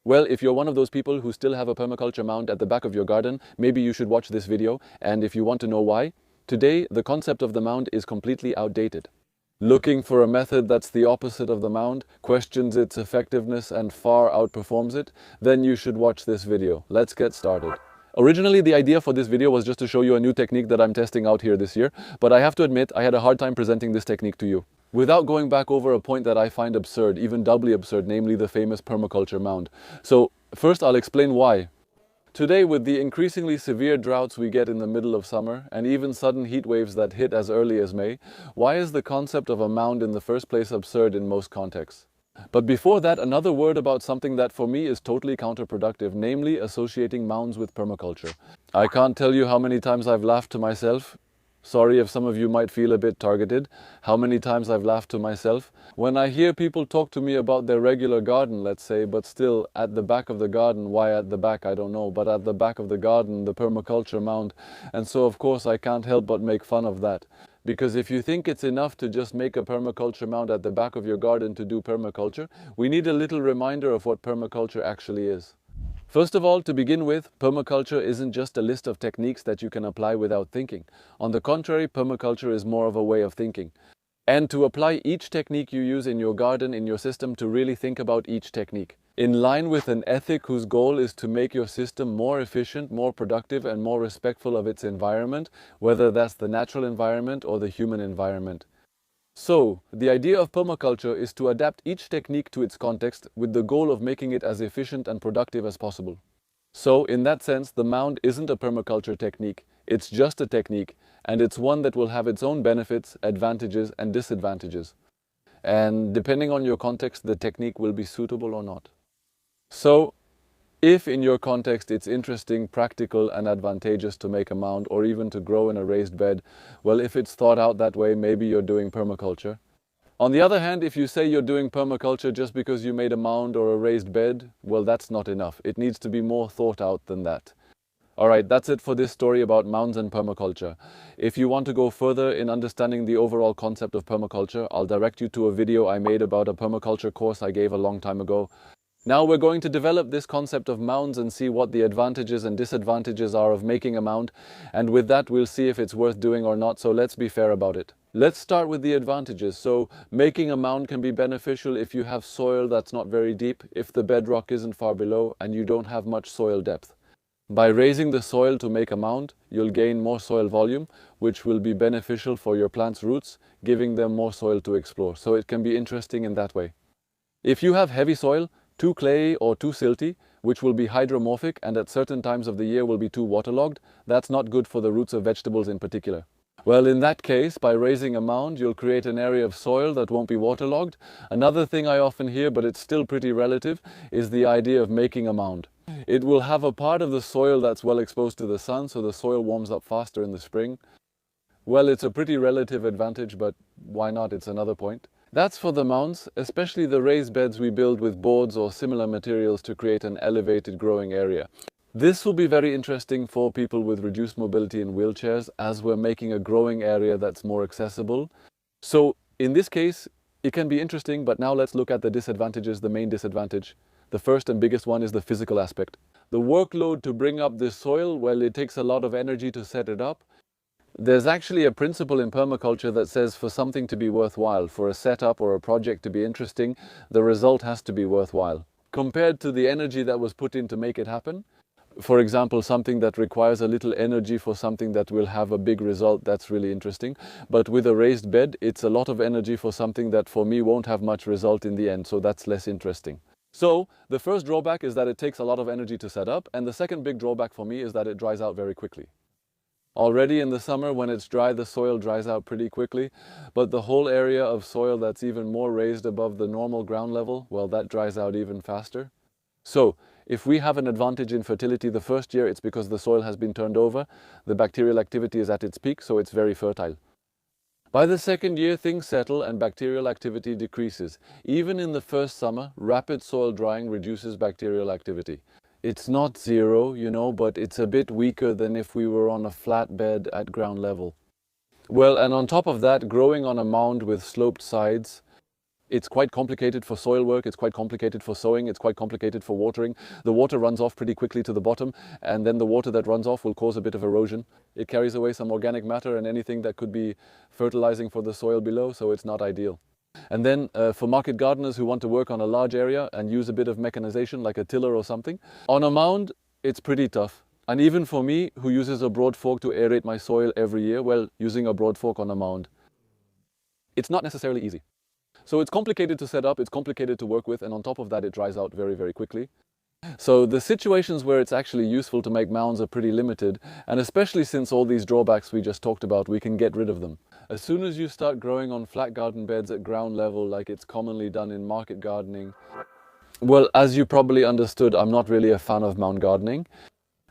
Well, if you're one of those people who still have a permaculture mound at the back of your garden, maybe you should watch this video, and if you want to know why, today the concept of the mound is completely outdated. Looking for a method that's the opposite of the mound, questions its effectiveness and far outperforms it, then you should watch this video. Let's get started. Originally, the idea for this video was just to show you a new technique that I'm testing out here this year, but I have to admit I had a hard time presenting this technique to you without going back over a point that I find absurd, even doubly absurd, namely the famous permaculture mound. So first I'll explain why. Today, with the increasingly severe droughts we get in the middle of summer, and even sudden heat waves that hit as early as May, why is the concept of a mound in the first place absurd in most contexts? But before that, another word about something that for me is totally counterproductive, namely associating mounds with permaculture. I can't tell you how many times I've laughed to myself. Sorry if some of you might feel a bit targeted. How many times I've laughed to myself when I hear people talk to me about their regular garden, let's say, but still at the back of the garden, why at the back I don't know, but at the back of the garden, the permaculture mound. And so of course I can't help but make fun of that. Because if you think it's enough to just make a permaculture mound at the back of your garden to do permaculture, we need a little reminder of what permaculture actually is. First of all, to begin with, permaculture isn't just a list of techniques that you can apply without thinking. On the contrary, permaculture is more of a way of thinking. And to apply each technique you use in your garden, in your system, to really think about each technique, in line with an ethic whose goal is to make your system more efficient, more productive, and more respectful of its environment, whether that's the natural environment or the human environment. So, the idea of permaculture is to adapt each technique to its context with the goal of making it as efficient and productive as possible. So, in that sense, the mound isn't a permaculture technique, it's just a technique, and it's one that will have its own benefits, advantages, and disadvantages. And depending on your context, the technique will be suitable or not. So, if in your context it's interesting, practical and advantageous to make a mound or even to grow in a raised bed, well, if it's thought out that way, maybe you're doing permaculture. On the other hand, if you say you're doing permaculture just because you made a mound or a raised bed, well, that's not enough. It needs to be more thought out than that. Alright, that's it for this story about mounds and permaculture. If you want to go further in understanding the overall concept of permaculture, I'll direct you to a video I made about a permaculture course I gave a long time ago. Now we're going to develop this concept of mounds and see what the advantages and disadvantages are of making a mound, and with that we'll see if it's worth doing or not, so let's be fair about it. Let's start with the advantages. So making a mound can be beneficial if you have soil that's not very deep, if the bedrock isn't far below and you don't have much soil depth. By raising the soil to make a mound, you'll gain more soil volume, which will be beneficial for your plant's roots, giving them more soil to explore, so it can be interesting in that way. If you have heavy soil, too clayey or too silty, which will be hydromorphic and at certain times of the year will be too waterlogged, that's not good for the roots of vegetables in particular. Well, in that case, by raising a mound, you'll create an area of soil that won't be waterlogged. Another thing I often hear, but it's still pretty relative, is the idea of making a mound. It will have a part of the soil that's well exposed to the sun, so the soil warms up faster in the spring. Well, it's a pretty relative advantage, but why not? It's another point. That's for the mounds, especially the raised beds we build with boards or similar materials to create an elevated growing area. This will be very interesting for people with reduced mobility in wheelchairs, as we're making a growing area that's more accessible. So in this case, it can be interesting, but now let's look at the disadvantages, the main disadvantage. The first and biggest one is the physical aspect. The workload to bring up this soil, well, it takes a lot of energy to set it up. There's actually a principle in permaculture that says for something to be worthwhile, for a setup or a project to be interesting, the result has to be worthwhile, compared to the energy that was put in to make it happen. For example, something that requires a little energy for something that will have a big result, that's really interesting. But with a raised bed, it's a lot of energy for something that for me won't have much result in the end, so that's less interesting. So the first drawback is that it takes a lot of energy to set up, and the second big drawback for me is that it dries out very quickly. Already in the summer, when it's dry, the soil dries out pretty quickly, but the whole area of soil that's even more raised above the normal ground level, well, that dries out even faster. So, if we have an advantage in fertility the first year, it's because the soil has been turned over, the bacterial activity is at its peak, so it's very fertile. By the second year, things settle and bacterial activity decreases. Even in the first summer, rapid soil drying reduces bacterial activity. It's not zero, but it's a bit weaker than if we were on a flat bed at ground level. Well, and on top of that, growing on a mound with sloped sides, It's quite complicated for soil work, it's quite complicated for sowing, it's quite complicated for watering. The water runs off pretty quickly to the bottom, and then the water that runs off will cause a bit of erosion. It carries away some organic matter and anything that could be fertilizing for the soil below, so it's not ideal. And then for market gardeners who want to work on a large area and use a bit of mechanization like a tiller or something, on a mound it's pretty tough. And even for me, who uses a broad fork to aerate my soil every year, well, using a broad fork on a mound, it's not necessarily easy. So it's complicated to set up, it's complicated to work with, and on top of that it dries out very, very quickly. So the situations where it's actually useful to make mounds are pretty limited, and especially since all these drawbacks we just talked about, we can get rid of them. As soon as you start growing on flat garden beds at ground level, like it's commonly done in market gardening, well, as you probably understood, I'm not really a fan of mound gardening.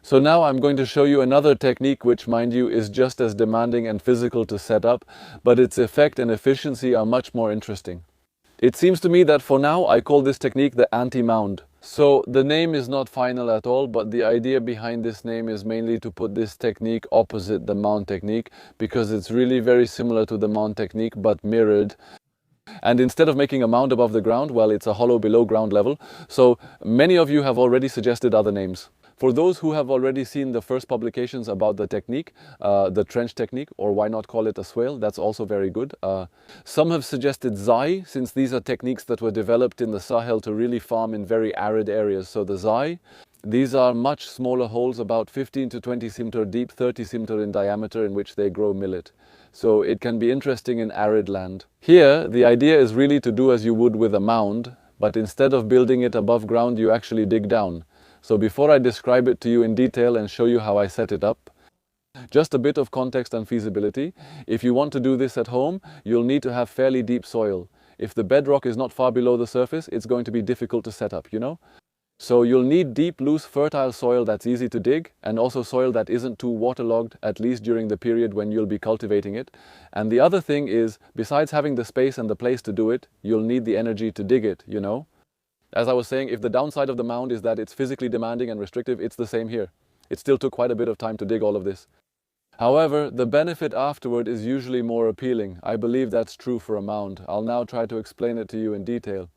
So now I'm going to show you another technique which, mind you, is just as demanding and physical to set up, but its effect and efficiency are much more interesting. It seems to me that for now I call this technique the Anti-Mound. So the name is not final at all, but the idea behind this name is mainly to put this technique opposite the mound technique, because it's really very similar to the mound technique but mirrored. And instead of making a mound above the ground, well, it's a hollow below ground level. So many of you have already suggested other names. For those who have already seen the first publications about the technique, the trench technique, or why not call it a swale, that's also very good. Some have suggested Zai, since these are techniques that were developed in the Sahel to really farm in very arid areas. So the Zai, these are much smaller holes, about 15 to 20 cm deep, 30 cm in diameter, in which they grow millet. So it can be interesting in arid land. Here, the idea is really to do as you would with a mound, but instead of building it above ground, you actually dig down. So before I describe it to you in detail and show you how I set it up, just a bit of context and feasibility. If you want to do this at home, you'll need to have fairly deep soil. If the bedrock is not far below the surface, it's going to be difficult to set up, you know? So you'll need deep, loose, fertile soil that's easy to dig, and also soil that isn't too waterlogged, at least during the period when you'll be cultivating it. And the other thing is, besides having the space and the place to do it, you'll need the energy to dig it, you know? As I was saying, if the downside of the mound is that it's physically demanding and restrictive, it's the same here. It still took quite a bit of time to dig all of this. However, the benefit afterward is usually more appealing. I believe that's true for a mound. I'll now try to explain it to you in detail.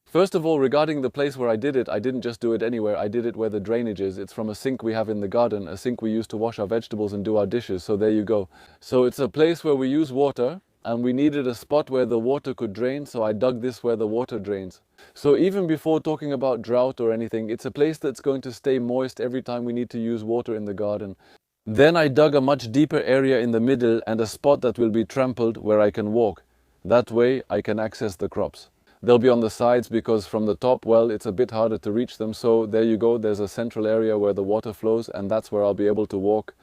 First of all, regarding the place where I did it, I didn't just do it anywhere. I did it where the drainage is. It's from a sink we have in the garden, a sink we use to wash our vegetables and do our dishes. So there you go. So it's a place where we use water, and we needed a spot where the water could drain, so I dug this where the water drains. So even before talking about drought or anything, it's a place that's going to stay moist every time we need to use water in the garden. Then I dug a much deeper area in the middle and a spot that will be trampled where I can walk. That way I can access the crops. They'll be on the sides because from the top, well, it's a bit harder to reach them. So there you go, there's a central area where the water flows, and that's where I'll be able to walk.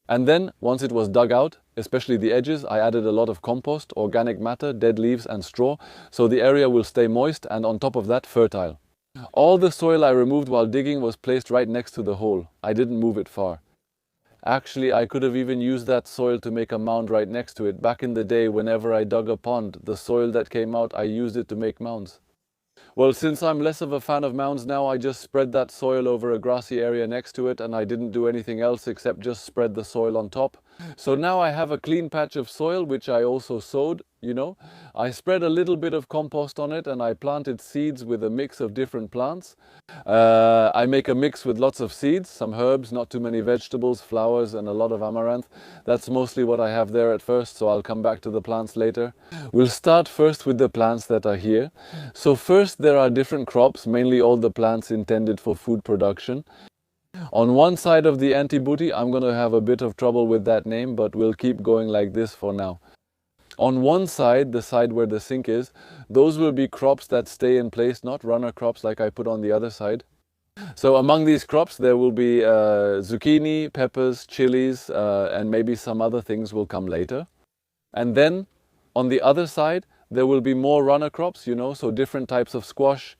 And then, once it was dug out, especially the edges, I added a lot of compost, organic matter, dead leaves and straw, so the area will stay moist and on top of that, fertile. All the soil I removed while digging was placed right next to the hole. I didn't move it far. Actually, I could have even used that soil to make a mound right next to it. Back in the day, whenever I dug a pond, the soil that came out, I used it to make mounds. Well, since I'm less of a fan of mounds now, I just spread that soil over a grassy area next to it, and I didn't do anything else except just spread the soil on top. So now I have a clean patch of soil, which I also sowed, you know. I spread a little bit of compost on it, and I planted seeds with a mix of different plants. I make a mix with lots of seeds, some herbs, not too many vegetables, flowers, and a lot of amaranth. That's mostly what I have there at first, so I'll come back to the plants later. We'll start first with the plants that are here. So first there are different crops, mainly all the plants intended for food production. On one side of the anti-booty, I'm going to have a bit of trouble with that name, but we'll keep going like this for now. On one side, the side where the sink is, those will be crops that stay in place, not runner crops like I put on the other side. So among these crops, there will be zucchini, peppers, chilies, and maybe some other things will come later. And then on the other side, there will be more runner crops, you know, so different types of squash,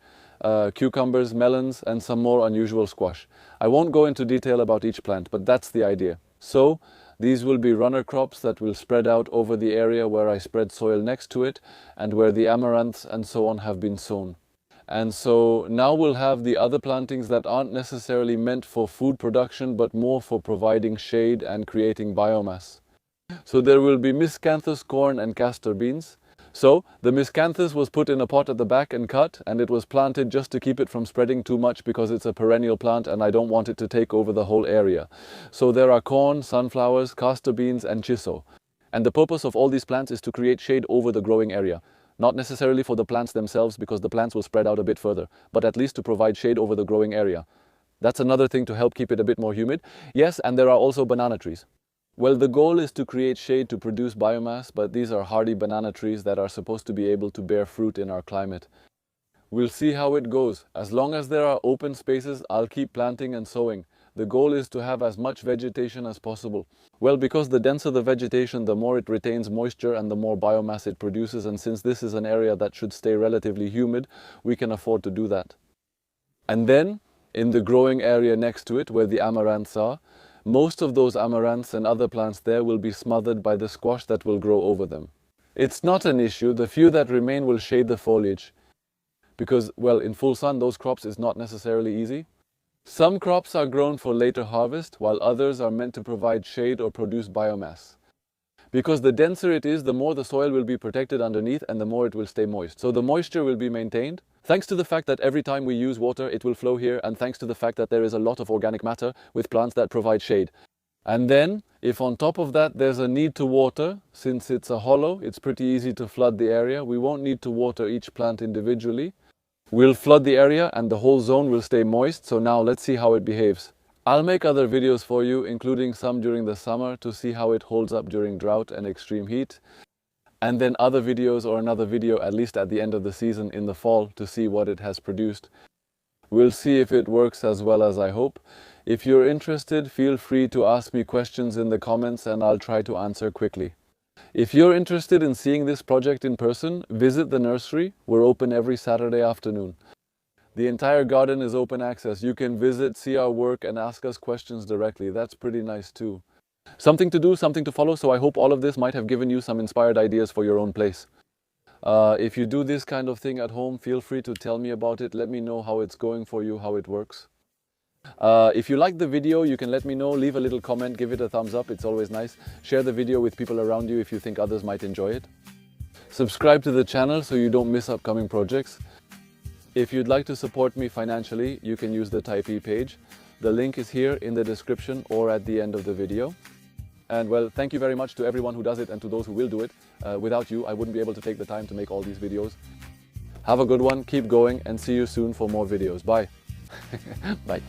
cucumbers, melons, and some more unusual squash. I won't go into detail about each plant, but that's the idea. So these will be runner crops that will spread out over the area where I spread soil next to it and where the amaranths and so on have been sown. And so now we'll have the other plantings that aren't necessarily meant for food production, but more for providing shade and creating biomass. So there will be miscanthus corn and castor beans. So the miscanthus was put in a pot at the back and cut, and it was planted just to keep it from spreading too much because it's a perennial plant and I don't want it to take over the whole area. So there are corn, sunflowers, castor beans and chiso. And the purpose of all these plants is to create shade over the growing area. Not necessarily for the plants themselves because the plants will spread out a bit further, but at least to provide shade over the growing area. That's another thing to help keep it a bit more humid. Yes, and there are also banana trees. Well, the goal is to create shade to produce biomass, but these are hardy banana trees that are supposed to be able to bear fruit in our climate. We'll see how it goes. As long as there are open spaces, I'll keep planting and sowing. The goal is to have as much vegetation as possible. Well, because the denser the vegetation, the more it retains moisture and the more biomass it produces, and since this is an area that should stay relatively humid, we can afford to do that. And then, in the growing area next to it, where the amaranths are, most of those amaranths and other plants there will be smothered by the squash that will grow over them. It's not an issue. The few that remain will shade the foliage. Because, well, in full sun, those crops is not necessarily easy. Some crops are grown for later harvest, while others are meant to provide shade or produce biomass. Because the denser it is, the more the soil will be protected underneath and the more it will stay moist. So the moisture will be maintained, thanks to the fact that every time we use water, it will flow here, and thanks to the fact that there is a lot of organic matter with plants that provide shade. And then, if on top of that there's a need to water, since it's a hollow, it's pretty easy to flood the area. We won't need to water each plant individually. We'll flood the area and the whole zone will stay moist. So now let's see how it behaves. I'll make other videos for you, including some during the summer, to see how it holds up during drought and extreme heat. And then other videos or another video at least at the end of the season in the fall to see what it has produced. We'll see if it works as well as I hope. If you're interested, feel free to ask me questions in the comments and I'll try to answer quickly. If you're interested in seeing this project in person, visit the nursery. We're open every Saturday afternoon. The entire garden is open access. You can visit, see our work and ask us questions directly. That's pretty nice too. Something to do, something to follow, so I hope all of this might have given you some inspired ideas for your own place. If you do this kind of thing at home, feel free to tell me about it. Let me know how it's going for you, how it works. If you like the video, you can let me know, leave a little comment, give it a thumbs up, it's always nice. Share the video with people around you if you think others might enjoy it. Subscribe to the channel so you don't miss upcoming projects. If you'd like to support me financially, you can use the Typee page. The link is here in the description or at the end of the video. And well, thank you very much to everyone who does it and to those who will do it. Without you, I wouldn't be able to take the time to make all these videos. Have a good one, keep going, and see you soon for more videos. Bye. Bye.